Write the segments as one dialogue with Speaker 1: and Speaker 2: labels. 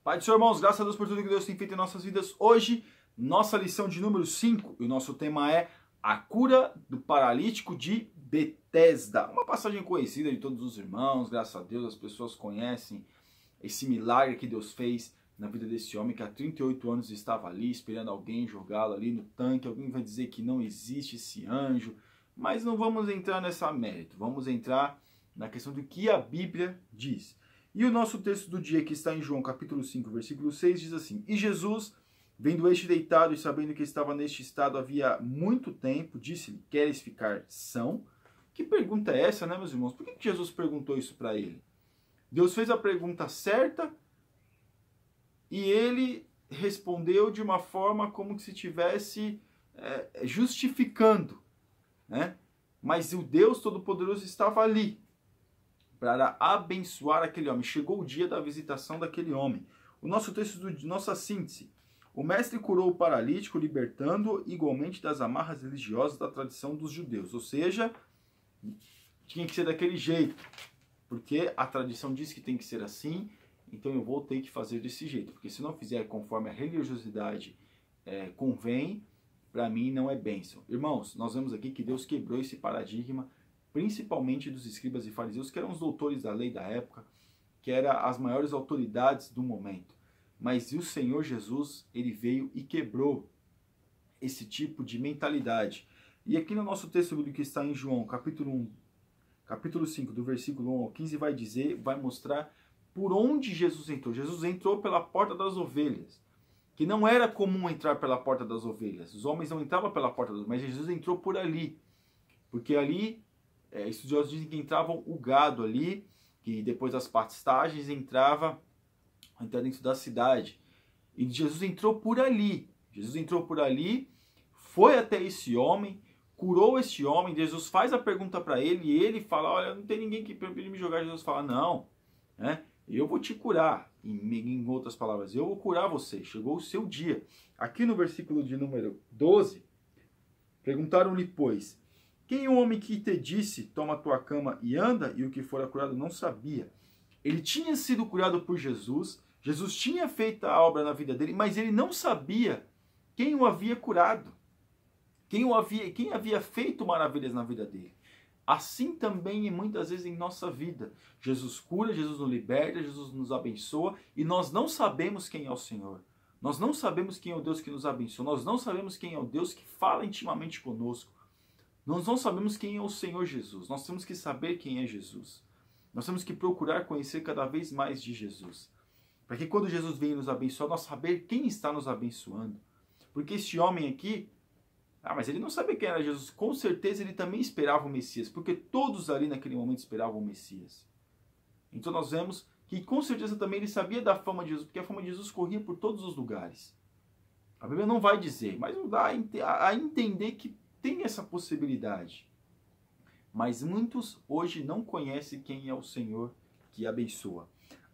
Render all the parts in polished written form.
Speaker 1: Pai do Senhor, irmãos, graças a Deus por tudo que Deus tem feito em nossas vidas. Hoje, nossa lição de número 5, e o nosso tema é a cura do paralítico de Betesda. Uma passagem conhecida de todos os irmãos, graças a Deus as pessoas conhecem esse milagre que Deus fez na vida desse homem que há 38 anos estava ali, esperando alguém jogá-lo ali no tanque. Alguém vai dizer que não existe esse anjo, mas não vamos entrar nessa mérito, vamos entrar na questão do que a Bíblia diz. E o nosso texto do dia, que está em João capítulo 5, versículo 6, diz assim: E Jesus, vendo este deitado e sabendo que estava neste estado havia muito tempo, disse-lhe: Queres ficar são? Que pergunta é essa, né, meus irmãos? Por que Jesus perguntou isso para ele? Deus fez a pergunta certa e ele respondeu de uma forma como se estivesse justificando, né? Mas o Deus Todo-Poderoso estava ali para abençoar aquele homem. Chegou o dia da visitação daquele homem. O nosso texto, nossa síntese: o mestre curou o paralítico, libertando-o igualmente das amarras religiosas da tradição dos judeus. Ou seja, tinha que ser daquele jeito, porque a tradição diz que tem que ser assim, então eu vou ter que fazer desse jeito, porque se não fizer conforme a religiosidade convém, para mim não é bênção. Irmãos, nós vemos aqui que Deus quebrou esse paradigma, principalmente dos escribas e fariseus, que eram os doutores da lei da época, que eram as maiores autoridades do momento. Mas o Senhor Jesus, ele veio e quebrou esse tipo de mentalidade. E aqui no nosso texto bíblico que está em João, capítulo 5, do versículo 1 ao 15, vai mostrar por onde Jesus entrou. Jesus entrou pela porta das ovelhas, que não era comum entrar pela porta das ovelhas. Os homens não entravam pela porta das ovelhas, mas Jesus entrou por ali, porque ali estudiosos dizem que entravam o gado ali, que depois das pastagens entrava dentro da cidade. E Jesus entrou por ali. Jesus entrou por ali, foi até esse homem, curou este homem. Jesus faz a pergunta para ele e ele fala: olha, não tem ninguém que pode me jogar. Jesus fala: não, né? Eu vou te curar. Em outras palavras, eu vou curar você. Chegou o seu dia. Aqui no versículo de número 12, perguntaram-lhe, pois: quem é o homem que te disse, toma a tua cama e anda? E o que fora curado não sabia. Ele tinha sido curado por Jesus, Jesus tinha feito a obra na vida dele, mas ele não sabia quem o havia curado, quem havia feito maravilhas na vida dele. Assim também e muitas vezes em nossa vida. Jesus cura, Jesus nos liberta, Jesus nos abençoa e nós não sabemos quem é o Senhor. Nós não sabemos quem é o Deus que nos abençoa, nós não sabemos quem é o Deus que fala intimamente conosco. Nós não sabemos quem é o Senhor Jesus. Nós temos que saber quem é Jesus. Nós temos que procurar conhecer cada vez mais de Jesus. Para que quando Jesus vem nos abençoar, nós saber quem está nos abençoando. Porque este homem aqui, mas ele não sabia quem era Jesus. Com certeza ele também esperava o Messias. Porque todos ali naquele momento esperavam o Messias. Então nós vemos que com certeza também ele sabia da fama de Jesus. Porque a fama de Jesus corria por todos os lugares. A Bíblia não vai dizer, mas não dá a entender que tem essa possibilidade. Mas muitos hoje não conhecem quem é o Senhor que abençoa.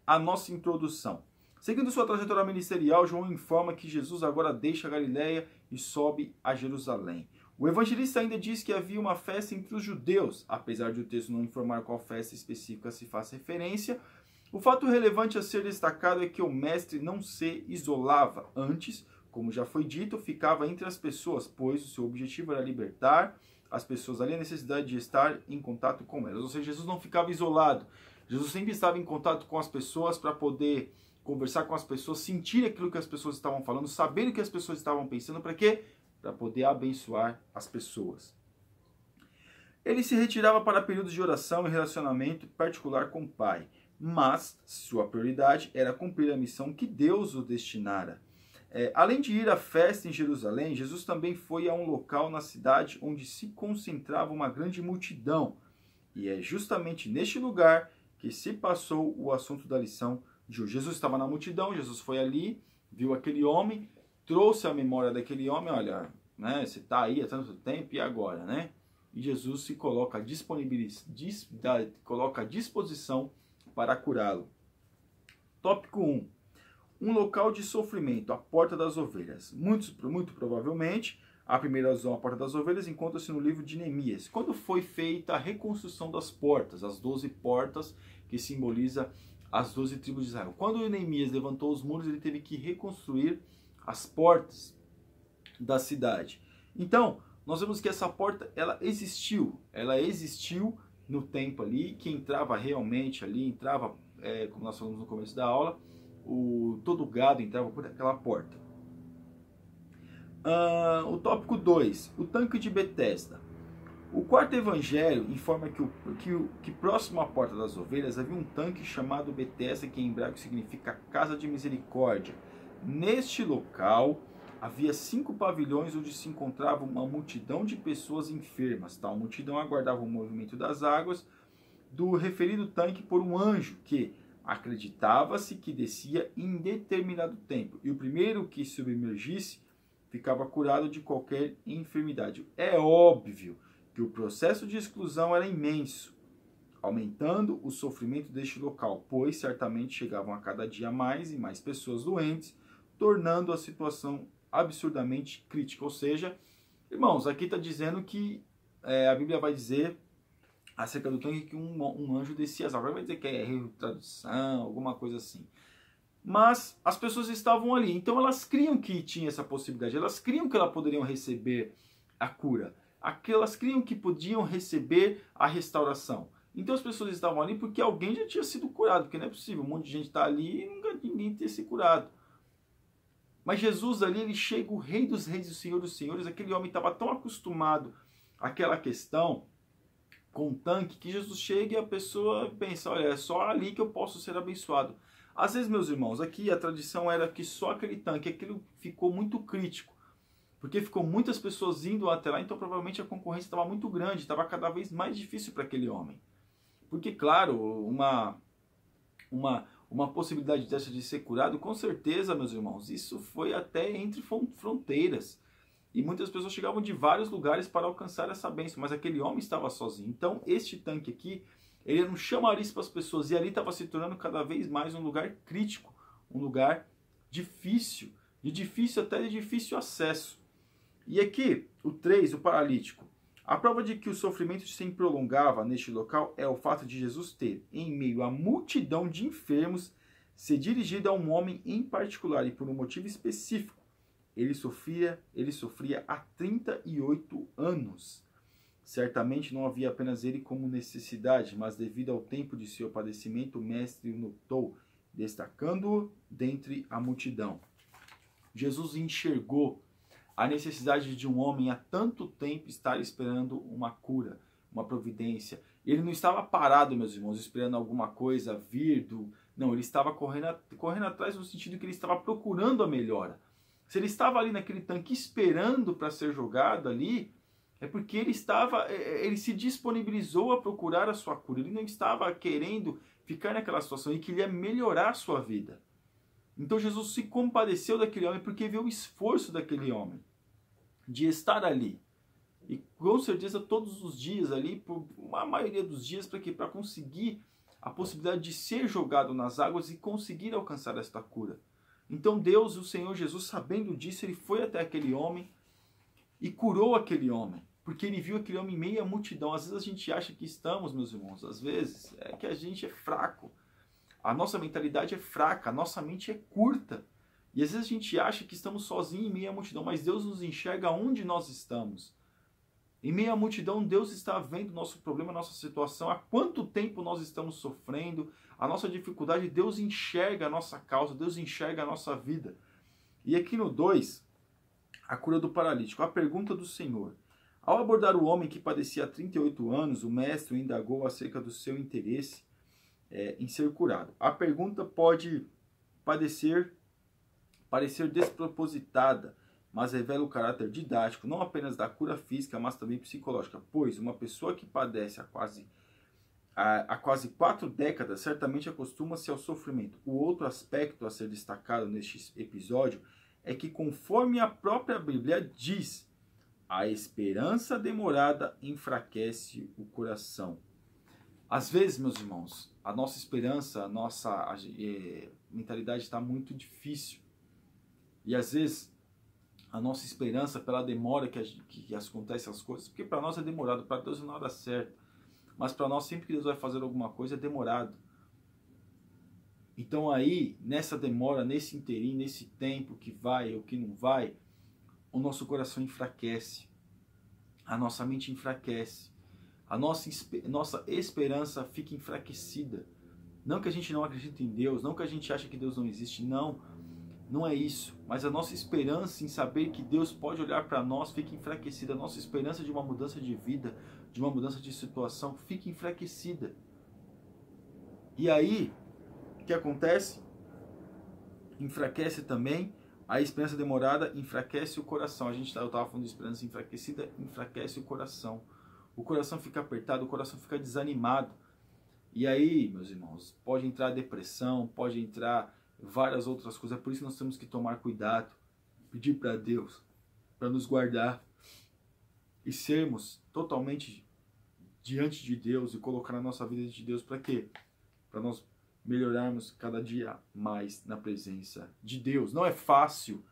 Speaker 1: A nossa introdução. Seguindo sua trajetória ministerial, João informa que Jesus agora deixa a Galileia e sobe a Jerusalém. O evangelista ainda diz que havia uma festa entre os judeus, apesar de o texto não informar qual festa específica se faz referência. O fato relevante a ser destacado é que o mestre não se isolava. Antes, como já foi dito, ficava entre as pessoas, pois o seu objetivo era libertar as pessoas ali, a necessidade de estar em contato com elas. Ou seja, Jesus não ficava isolado. Jesus sempre estava em contato com as pessoas para poder conversar com as pessoas, sentir aquilo que as pessoas estavam falando, saber o que as pessoas estavam pensando. Para quê? Para poder abençoar as pessoas. Ele se retirava para períodos de oração e relacionamento particular com o Pai. Mas sua prioridade era cumprir a missão que Deus o destinara. Além de ir à festa em Jerusalém, Jesus também foi a um local na cidade onde se concentrava uma grande multidão. E é justamente neste lugar que se passou o assunto da lição de hoje. Jesus estava na multidão, Jesus foi ali, viu aquele homem, trouxe a memória daquele homem: olha, né, você está aí há tanto tempo, e agora, né? E Jesus se coloca à disposição para curá-lo. Tópico 1. Um local de sofrimento, a porta das ovelhas. Muito provavelmente, a primeira alusão à porta das ovelhas encontra-se no livro de Neemias, quando foi feita a reconstrução das portas, as 12 portas que simboliza as 12 tribos de Israel. Quando Neemias levantou os muros, ele teve que reconstruir as portas da cidade. Então, nós vemos que essa porta, ela existiu no tempo ali, que entrava realmente ali, entrava, como nós falamos no começo da aula, todo o gado entrava por aquela porta. O tópico 2, o tanque de Betesda. O quarto evangelho informa que próximo à porta das ovelhas havia um tanque chamado Betesda, que em hebraico significa casa de misericórdia. Neste local havia 5 pavilhões onde se encontrava uma multidão de pessoas enfermas. Tal multidão aguardava o movimento das águas do referido tanque por um anjo que acreditava-se que descia em determinado tempo. E o primeiro que submergisse ficava curado de qualquer enfermidade. É óbvio que o processo de exclusão era imenso, aumentando o sofrimento deste local, pois certamente chegavam a cada dia mais e mais pessoas doentes, tornando a situação absurdamente crítica. Ou seja, irmãos, aqui está dizendo que a Bíblia vai dizer acerca do tanque que um anjo descia as águas. Vai dizer que é tradução, alguma coisa assim. Mas as pessoas estavam ali, então elas criam que tinha essa possibilidade, elas criam que elas poderiam receber a cura, elas criam que podiam receber a restauração. Então as pessoas estavam ali porque alguém já tinha sido curado, porque não é possível, um monte de gente está ali e nunca ninguém ter se curado. Mas Jesus ali, ele chega, o Rei dos Reis e o Senhor dos Senhores. Aquele homem estava tão acostumado àquela questão com o tanque, que Jesus chega e a pessoa pensa, olha, é só ali que eu posso ser abençoado. Às vezes, meus irmãos, aqui a tradição era que só aquele tanque, aquilo ficou muito crítico, porque ficou muitas pessoas indo até lá, então provavelmente a concorrência estava muito grande, estava cada vez mais difícil para aquele homem. Porque, claro, uma possibilidade dessa de ser curado, com certeza, meus irmãos, isso foi até entre fronteiras. E muitas pessoas chegavam de vários lugares para alcançar essa bênção, mas aquele homem estava sozinho. Então, este tanque aqui, ele não chamaria isso para as pessoas, e ali estava se tornando cada vez mais um lugar crítico, um lugar difícil, até de difícil acesso. E aqui, o 3, o paralítico. A prova de que o sofrimento se prolongava neste local é o fato de Jesus ter, em meio à multidão de enfermos, se dirigido a um homem em particular e por um motivo específico. Ele sofria há 38 anos. Certamente não havia apenas ele como necessidade, mas devido ao tempo de seu padecimento, o mestre o notou, destacando-o dentre a multidão. Jesus enxergou a necessidade de um homem há tanto tempo estar esperando uma cura, uma providência. Ele não estava parado, meus irmãos, esperando alguma coisa vir do... Não, ele estava correndo atrás no sentido que ele estava procurando a melhora. Se ele estava ali naquele tanque esperando para ser jogado ali, é porque ele se disponibilizou a procurar a sua cura. Ele não estava querendo ficar naquela situação, ele queria melhorar a sua vida. Então Jesus se compadeceu daquele homem porque viu o esforço daquele homem de estar ali. E com certeza todos os dias ali, por uma maioria dos dias, para conseguir a possibilidade de ser jogado nas águas e conseguir alcançar esta cura. Então Deus, o Senhor Jesus, sabendo disso, ele foi até aquele homem e curou aquele homem. Porque ele viu aquele homem em meio à multidão. Às vezes a gente acha que estamos, meus irmãos, às vezes é que a gente é fraco. A nossa mentalidade é fraca, a nossa mente é curta. E às vezes a gente acha que estamos sozinhos em meio à multidão, mas Deus nos enxerga onde nós estamos. Em meio à multidão, Deus está vendo o nosso problema, a nossa situação, há quanto tempo nós estamos sofrendo, a nossa dificuldade. Deus enxerga a nossa causa, Deus enxerga a nossa vida. E aqui no 2, a cura do paralítico, a pergunta do Senhor. Ao abordar o homem que padecia há 38 anos, o mestre o indagou acerca do seu interesse em ser curado. A pergunta pode parecer despropositada, mas revela o caráter didático, não apenas da cura física, mas também psicológica, pois uma pessoa que padece há quase 4 décadas certamente acostuma-se ao sofrimento. O outro aspecto a ser destacado neste episódio é que, conforme a própria Bíblia diz, a esperança demorada enfraquece o coração. Às vezes, meus irmãos, a nossa esperança, a nossa mentalidade está muito difícil. E às vezes a nossa esperança pela demora que acontecem as coisas, porque para nós é demorado, para Deus não dá certo. Mas para nós, sempre que Deus vai fazer alguma coisa, é demorado. Então aí, nessa demora, nesse interim, nesse tempo que vai ou que não vai, o nosso coração enfraquece, a nossa mente enfraquece, a nossa esperança fica enfraquecida. Não que a gente não acredite em Deus, não que a gente ache que Deus não existe, não. Não é isso, mas a nossa esperança em saber que Deus pode olhar para nós fica enfraquecida. A nossa esperança de uma mudança de vida, de uma mudança de situação, fica enfraquecida. E aí, o que acontece? Enfraquece também a esperança demorada, enfraquece o coração. Eu estava falando de esperança enfraquecida, enfraquece o coração. O coração fica apertado, o coração fica desanimado. E aí, meus irmãos, pode entrar depressão, pode entrar várias outras coisas. É por isso que nós temos que tomar cuidado, pedir para Deus, para nos guardar e sermos totalmente diante de Deus e colocar a nossa vida diante de Deus. Para quê? Para nós melhorarmos cada dia mais na presença de Deus. Não é fácil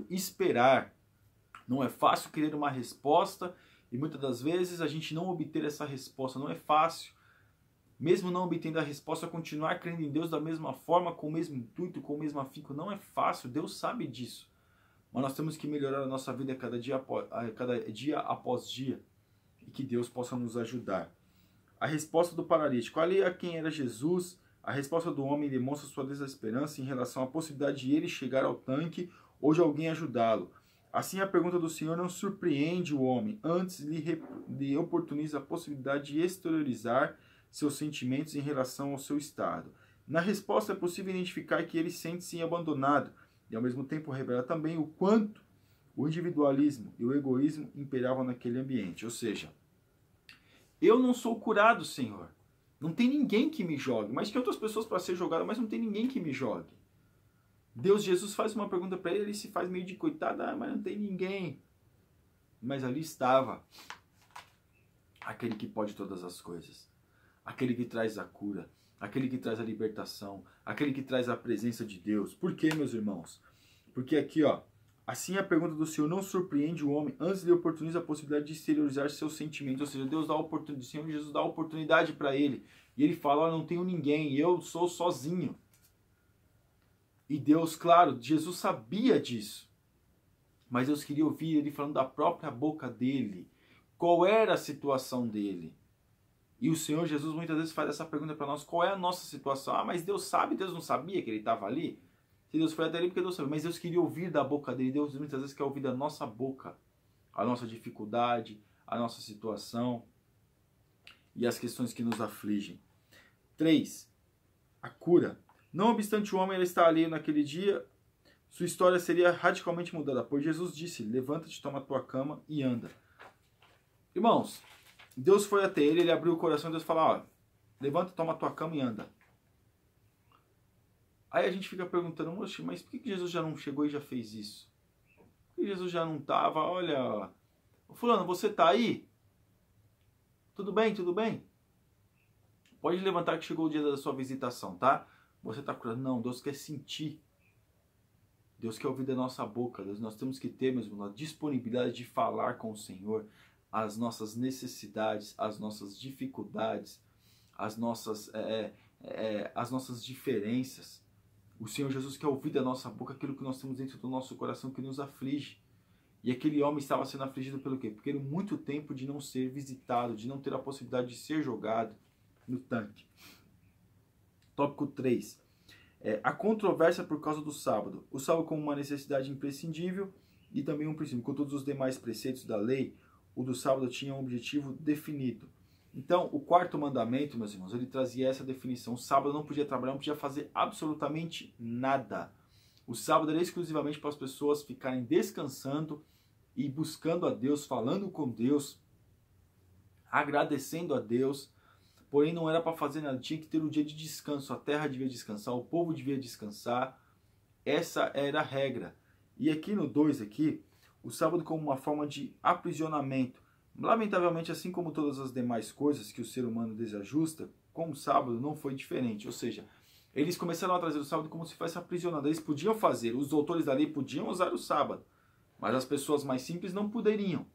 Speaker 1: esperar, não é fácil querer uma resposta e muitas das vezes a gente não obter essa resposta. Não é fácil. Mesmo não obtendo a resposta, continuar crendo em Deus da mesma forma, com o mesmo intuito, com o mesmo afinco, não é fácil, Deus sabe disso. Mas nós temos que melhorar a nossa vida cada dia após dia, e que Deus possa nos ajudar. A resposta do paralítico. Ali a quem era Jesus, a resposta do homem demonstra sua desesperança em relação à possibilidade de ele chegar ao tanque ou de alguém ajudá-lo. Assim, a pergunta do Senhor não surpreende o homem, antes lhe oportuniza a possibilidade de exteriorizar seus sentimentos em relação ao seu estado. Na resposta é possível identificar que ele sente-se abandonado e ao mesmo tempo revela também o quanto o individualismo e o egoísmo imperavam naquele ambiente. Ou seja, eu não sou curado, Senhor. Não tem ninguém que me jogue. Mas tem outras pessoas para ser jogadas, mas não tem ninguém que me jogue. Jesus faz uma pergunta para ele, ele se faz meio de coitado, mas não tem ninguém. Mas ali estava aquele que pode todas as coisas. Aquele que traz a cura, aquele que traz a libertação, aquele que traz a presença de Deus. Por quê, meus irmãos? Porque aqui, ó, assim a pergunta do Senhor não surpreende o homem, antes lhe oportuniza a possibilidade de exteriorizar seus sentimentos. Ou seja, Deus dá a oportunidade, o Senhor Jesus dá a oportunidade para ele. E ele fala, ó, não tenho ninguém, eu sou sozinho. E Deus, claro, Jesus sabia disso. Mas Deus queria ouvir ele falando da própria boca dele. Qual era a situação dele? E o Senhor Jesus muitas vezes faz essa pergunta para nós, qual é a nossa situação? Ah, mas Deus sabe, Deus não sabia que ele estava ali? Se Deus foi até ali porque Deus sabia, mas Deus queria ouvir da boca dele, Deus muitas vezes quer ouvir da nossa boca, a nossa dificuldade, a nossa situação e as questões que nos afligem. 3. A cura. Não obstante o homem ele estar ali naquele dia, sua história seria radicalmente mudada, pois Jesus disse, levanta-te, toma a tua cama e anda. Irmãos, Deus foi até ele, ele abriu o coração e Deus falou, ó, levanta, toma a tua cama e anda. Aí a gente fica perguntando, mas por que Jesus já não chegou e já fez isso? Por que Jesus já não estava, olha, fulano, você está aí? Tudo bem, tudo bem? Pode levantar que chegou o dia da sua visitação, tá? Você está curando. Não, Deus quer sentir. Deus quer ouvir da nossa boca. Deus, nós temos que ter mesmo a disponibilidade de falar com o Senhor as nossas necessidades, as nossas dificuldades, as nossas diferenças. O Senhor Jesus quer ouvir da nossa boca aquilo que nós temos dentro do nosso coração que nos aflige. E aquele homem estava sendo afligido pelo quê? Porque ele muito tempo de não ser visitado, de não ter a possibilidade de ser jogado no tanque. Tópico 3. A controvérsia por causa do sábado. O sábado como uma necessidade imprescindível e também um princípio. Com todos os demais preceitos da lei, o do sábado tinha um objetivo definido. Então, o quarto mandamento, meus irmãos, ele trazia essa definição. O sábado não podia trabalhar, não podia fazer absolutamente nada. O sábado era exclusivamente para as pessoas ficarem descansando e buscando a Deus, falando com Deus, agradecendo a Deus. Porém, não era para fazer nada, tinha que ter um dia de descanso. A terra devia descansar, o povo devia descansar. Essa era a regra. E aqui no 2, o sábado como uma forma de aprisionamento. Lamentavelmente, assim como todas as demais coisas que o ser humano desajusta, com o sábado não foi diferente. Ou seja, eles começaram a trazer o sábado como se fosse aprisionado. Eles podiam fazer, os doutores da lei podiam usar o sábado, mas as pessoas mais simples não poderiam.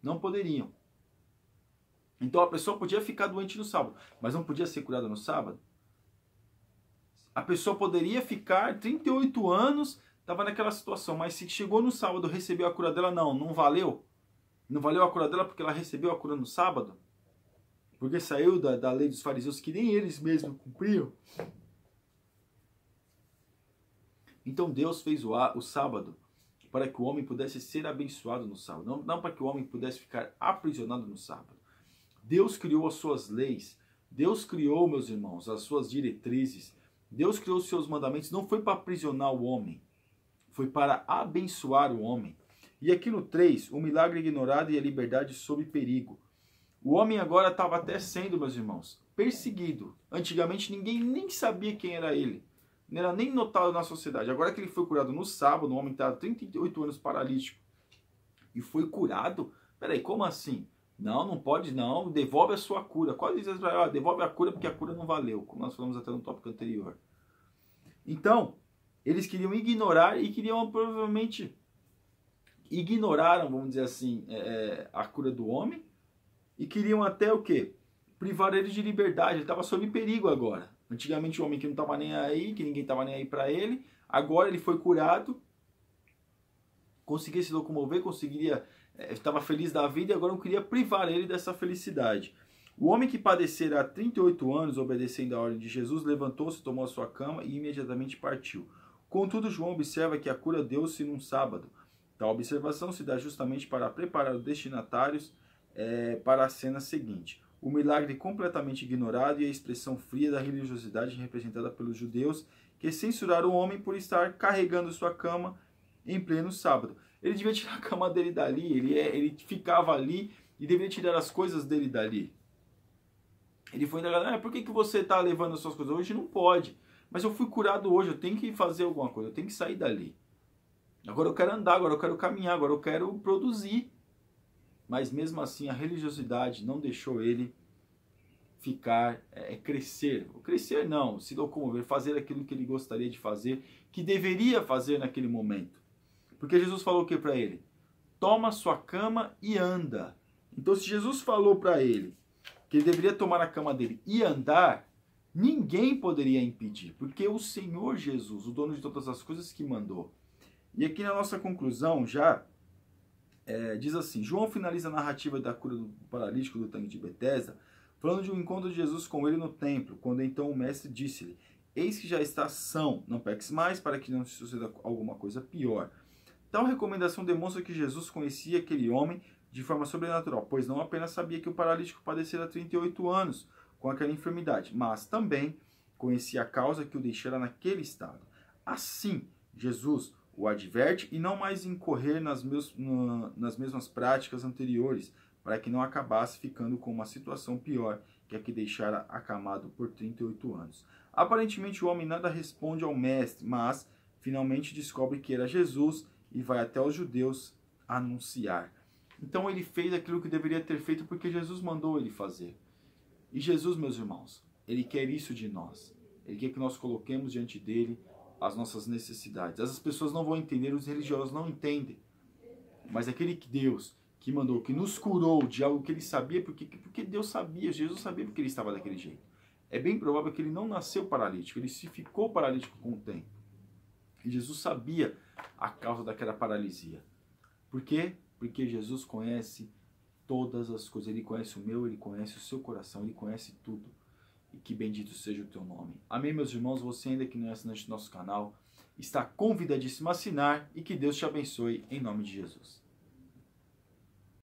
Speaker 1: Então a pessoa podia ficar doente no sábado, mas não podia ser curada no sábado. A pessoa poderia ficar 38 anos, estava naquela situação, mas se chegou no sábado, recebeu a cura dela, não valeu. Não valeu a cura dela porque ela recebeu a cura no sábado? Porque saiu da lei dos fariseus que nem eles mesmos cumpriam? Então Deus fez o sábado para que o homem pudesse ser abençoado no sábado, não para que o homem pudesse ficar aprisionado no sábado. Deus criou as suas leis, Deus criou, meus irmãos, as suas diretrizes, Deus criou os seus mandamentos, não foi para aprisionar o homem, foi para abençoar o homem. E aqui no 3, o milagre ignorado e a liberdade sob perigo. O homem agora estava até sendo, meus irmãos, perseguido. Antigamente ninguém nem sabia quem era ele. Não era nem notado na sociedade. Agora que ele foi curado no sábado, o homem estava 38 anos paralítico e foi curado. Peraí, como assim? Não pode não, devolve a sua cura. Quase diz Israel, devolve a cura porque a cura não valeu, como nós falamos até no tópico anterior. Então, eles queriam ignorar e queriam provavelmente ignoraram, vamos dizer assim, a cura do homem e queriam até o quê? Privar ele de liberdade, ele estava sob perigo agora. Antigamente o homem que não estava nem aí, que ninguém estava nem aí para ele, agora ele foi curado, conseguia se locomover, estava feliz da vida e agora não queria privar ele dessa felicidade. O homem que padecera há 38 anos, obedecendo a ordem de Jesus, levantou-se, tomou a sua cama e imediatamente partiu. Contudo, João observa que a cura deu-se num sábado. Tal observação se dá justamente para preparar os destinatários para a cena seguinte. O milagre completamente ignorado e a expressão fria da religiosidade representada pelos judeus que censuraram o homem por estar carregando sua cama em pleno sábado. Ele devia tirar a cama dele dali, ele ficava ali e deveria tirar as coisas dele dali. Ele foi indagado, por que você está levando as suas coisas? Hoje não pode, mas eu fui curado hoje, eu tenho que fazer alguma coisa, eu tenho que sair dali. Agora eu quero andar, agora eu quero caminhar, agora eu quero produzir. Mas mesmo assim a religiosidade não deixou ele ficar, crescer. Crescer não, se locomover, fazer aquilo que ele gostaria de fazer, que deveria fazer naquele momento. Porque Jesus falou o que para ele? Toma sua cama e anda. Então se Jesus falou para ele que ele deveria tomar a cama dele e andar, ninguém poderia impedir. Porque o Senhor Jesus, o dono de todas as coisas, que mandou. E aqui na nossa conclusão já diz assim, João finaliza a narrativa da cura do paralítico do tanque de Betesda, falando de um encontro de Jesus com ele no templo, quando então o mestre disse-lhe, eis que já está são, não peques mais para que não te suceda alguma coisa pior. Tal recomendação demonstra que Jesus conhecia aquele homem de forma sobrenatural, pois não apenas sabia que o paralítico padecera 38 anos com aquela enfermidade, mas também conhecia a causa que o deixara naquele estado. Assim, Jesus o adverte e não mais incorrer nas mesmas práticas anteriores, para que não acabasse ficando com uma situação pior que a que deixara acamado por 38 anos. Aparentemente o homem nada responde ao mestre, mas finalmente descobre que era Jesus e vai até os judeus anunciar. Então ele fez aquilo que deveria ter feito porque Jesus mandou ele fazer. E Jesus, meus irmãos, ele quer isso de nós. Ele quer que nós coloquemos diante dele as nossas necessidades. As pessoas não vão entender, os religiosos não entendem. Mas aquele Deus que mandou, que nos curou de algo que ele sabia, porque Deus sabia, Jesus sabia porque ele estava daquele jeito. É bem provável que ele não nasceu paralítico, ele se ficou paralítico com o tempo. E Jesus sabia a causa daquela paralisia. Por quê? Porque Jesus conhece todas as coisas. Ele conhece o meu, ele conhece o seu coração, ele conhece tudo. E que bendito seja o teu nome. Amém, meus irmãos? Você ainda que não é assinante do nosso canal, está convidadíssimo a assinar e que Deus te abençoe em nome de Jesus.